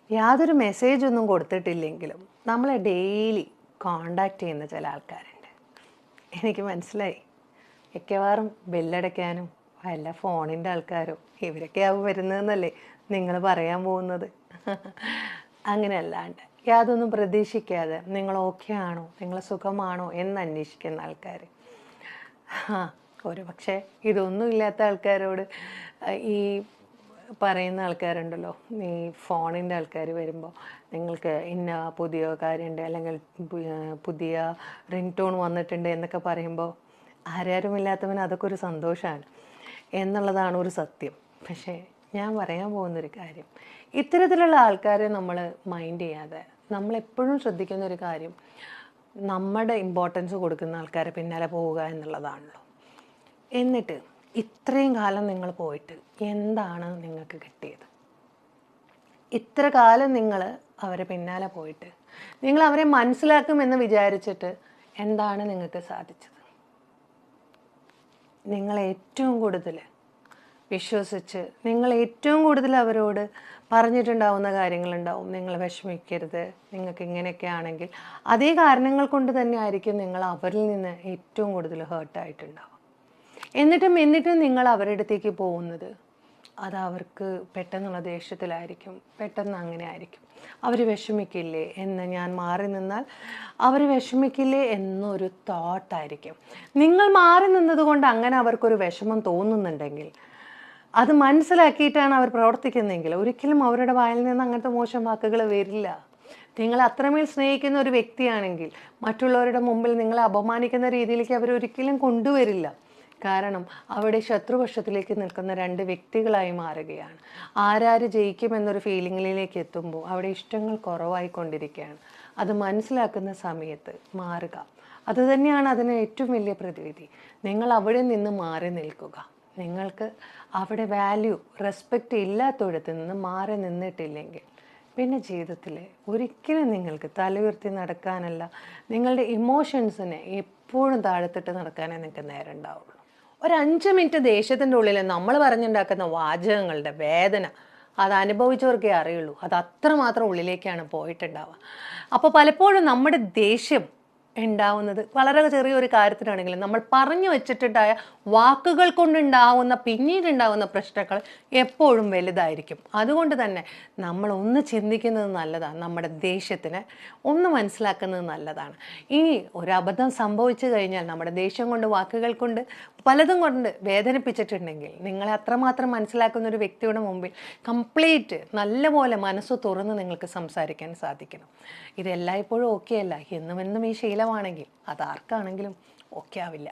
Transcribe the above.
യാതൊരു മെസ്സേജൊന്നും കൊടുത്തിട്ടില്ലെങ്കിലും നമ്മളെ daily contact ചെയ്യുന്ന ചില ആൾക്കാരുണ്ട്. എനിക്ക് മനസ്സിലായി, മിക്കവാറും ബെല്ലടയ്ക്കാനും വല്ല ഫോണിൻ്റെ ആൾക്കാരും ഇവരൊക്കെയാവും വരുന്നതെന്നല്ലേ നിങ്ങൾ പറയാൻ പോകുന്നത്. അങ്ങനെയല്ലാണ്ട് യാതൊന്നും പ്രതീക്ഷിക്കാതെ നിങ്ങൾ ഓക്കെ ആണോ, നിങ്ങൾ സുഖമാണോ എന്ന് അന്വേഷിക്കുന്ന ആൾക്കാർ. ഒരു പക്ഷേ ഇതൊന്നും ഇല്ലാത്ത ആൾക്കാരോട് ഈ പറയുന്ന ആൾക്കാരുണ്ടല്ലോ, ഈ ഫോണിൻ്റെ ആൾക്കാർ വരുമ്പോൾ നിങ്ങൾക്ക് ഇന്ന പുതിയ കാര്യമുണ്ട് അല്ലെങ്കിൽ പുതിയ റിംഗ് ടോൺ വന്നിട്ടുണ്ട് എന്നൊക്കെ പറയുമ്പോൾ ആരാരുമില്ലാത്തവന് അതൊക്കെ ഒരു സന്തോഷമാണ് എന്നുള്ളതാണ് ഒരു സത്യം. പക്ഷേ ഞാൻ പറയാൻ പോകുന്നൊരു കാര്യം, ഇത്തരത്തിലുള്ള ആൾക്കാരെ നമ്മൾ മൈൻഡ് ചെയ്യാതെ നമ്മളെപ്പോഴും ശ്രദ്ധിക്കുന്ന ഒരു കാര്യം നമ്മുടെ ഇമ്പോർട്ടൻസ് കൊടുക്കുന്ന ആൾക്കാരെ പിന്നാലെ പോവുക എന്നുള്ളതാണല്ലോ. എന്നിട്ട് ഇത്രയും കാലം നിങ്ങൾ പോയിട്ട് എന്താണ് നിങ്ങൾക്ക് കിട്ടിയത്? ഇത്ര കാലം നിങ്ങൾ അവരെ പിന്നാലെ പോയിട്ട് നിങ്ങൾ അവരെ മനസ്സിലാക്കുമെന്ന് വിചാരിച്ചിട്ട് എന്താണ് നിങ്ങൾക്ക് സാധിച്ചത്? നിങ്ങൾ ഏറ്റവും കൂടുതൽ വിശ്വസിച്ച് നിങ്ങൾ ഏറ്റവും കൂടുതൽ അവരോട് പറഞ്ഞിട്ടുണ്ടാവുന്ന കാര്യങ്ങളുണ്ടാവും. നിങ്ങൾ വിഷമിക്കരുത്, നിങ്ങൾക്ക് ഇങ്ങനെയൊക്കെ ആണെങ്കിൽ അതേ കാരണങ്ങൾ കൊണ്ട് തന്നെ ആയിരിക്കും നിങ്ങൾ അവരിൽ നിന്ന് ഏറ്റവും കൂടുതൽ ഹേർട്ടായിട്ടുണ്ടാവും. എന്നിട്ടും നിങ്ങൾ അവരുടെ അടുത്തേക്ക് പോകുന്നത് അത് അവർക്ക് പെട്ടെന്നുള്ള ദേഷ്യത്തിലായിരിക്കും, പെട്ടെന്ന് അങ്ങനെ ആയിരിക്കും. അവർ വിഷമിക്കില്ലേ എന്ന് ഞാൻ മാറി നിന്നാൽ അവർ വിഷമിക്കില്ലേ എന്നൊരു തോട്ടായിരിക്കും. നിങ്ങൾ മാറി നിന്നതുകൊണ്ട് അങ്ങനെ അവർക്കൊരു വിഷമം തോന്നുന്നുണ്ടെങ്കിൽ, അത് മനസ്സിലാക്കിയിട്ടാണ് അവർ പ്രവർത്തിക്കുന്നതെങ്കിൽ ഒരിക്കലും അവരുടെ വായിൽ നിന്ന് അങ്ങനത്തെ മോശം വാക്കുകൾ വരില്ല. നിങ്ങൾ അത്രമേൽ സ്നേഹിക്കുന്ന ഒരു വ്യക്തിയാണെങ്കിൽ മറ്റുള്ളവരുടെ മുമ്പിൽ നിങ്ങളെ അപമാനിക്കുന്ന രീതിയിലേക്ക് അവരൊരിക്കലും കൊണ്ടുവരില്ല. കാരണം അവിടെ ശത്രുപക്ഷത്തിലേക്ക് നിൽക്കുന്ന രണ്ട് വ്യക്തികളായി മാറുകയാണ്. ആരാര് ജയിക്കുമെന്നൊരു ഫീലിങ്ങിലേക്ക് എത്തുമ്പോൾ അവിടെ ഇഷ്ടങ്ങൾ കുറവായിക്കൊണ്ടിരിക്കുകയാണ്. അത് മനസ്സിലാക്കുന്ന സമയത്ത് മാറുക, അതുതന്നെയാണ് അതിന് ഏറ്റവും വലിയ പ്രതിവിധി. നിങ്ങൾ അവിടെ നിന്ന് മാറി നിൽക്കുക. നിങ്ങൾക്ക് അവിടെ വാല്യൂ, റെസ്പെക്റ്റ് ഇല്ലാത്തടത്ത് നിന്ന് മാറി നിന്നിട്ടില്ലെങ്കിൽ പിന്നെ ജീവിതത്തിൽ ഒരിക്കലും നിങ്ങൾക്ക് തലയുയർത്തി നടക്കാനല്ല, നിങ്ങളുടെ ഇമോഷൻസിനെ എപ്പോഴും താഴ്ത്തിട്ട് നടക്കാനേ നിങ്ങൾക്ക് നേരം ഉണ്ടാവുള്ളൂ. ഒരു 5 മിനിറ്റ് ദേഷ്യത്തിൻ്റെ ഉള്ളിൽ നമ്മൾ പറഞ്ഞുണ്ടാക്കുന്ന വാചകങ്ങളുടെ വേദന അത് അനുഭവിച്ചവർക്കേ അറിയുള്ളൂ. അത് അത്രമാത്രം ഉള്ളിലേക്കാണ് പോയിട്ടുണ്ടാവുക. അപ്പോൾ പലപ്പോഴും നമ്മുടെ ദേഷ്യം ഉണ്ടാവുന്നത് വളരെ ചെറിയൊരു കാര്യത്തിനാണെങ്കിലും നമ്മൾ പറഞ്ഞു വെച്ചിട്ടുണ്ടായ വാക്കുകൾ കൊണ്ടുണ്ടാവുന്ന പിന്നീടുണ്ടാവുന്ന പ്രശ്നങ്ങൾ എപ്പോഴും വലുതായിരിക്കും. അതുകൊണ്ട് തന്നെ നമ്മൾ ഒന്ന് ചിന്തിക്കുന്നത് നല്ലതാണ്, നമ്മുടെ ദേഷ്യത്തിനെ ഒന്ന് മനസ്സിലാക്കുന്നത് നല്ലതാണ്. ഇനി ഒരു അബദ്ധം സംഭവിച്ചു കഴിഞ്ഞാൽ നമ്മുടെ ദേഷ്യം കൊണ്ട്, വാക്കുകൾ കൊണ്ട്, പലതും കൊണ്ട് വേദനിപ്പിച്ചിട്ടുണ്ടെങ്കിൽ നിങ്ങളെ അത്രമാത്രം മനസ്സിലാക്കുന്ന ഒരു വ്യക്തിയുടെ മുമ്പിൽ കംപ്ലീറ്റ് നല്ലപോലെ മനസ്സ് തുറന്ന് നിങ്ങൾക്ക് സംസാരിക്കാൻ സാധിക്കണം. ഇതെല്ലായ്പ്പോഴും ഓക്കെ അല്ല, എന്നും ഈ ശീലമാണെങ്കിൽ അതാർക്കാണെങ്കിലും ഓക്കെ ആവില്ല.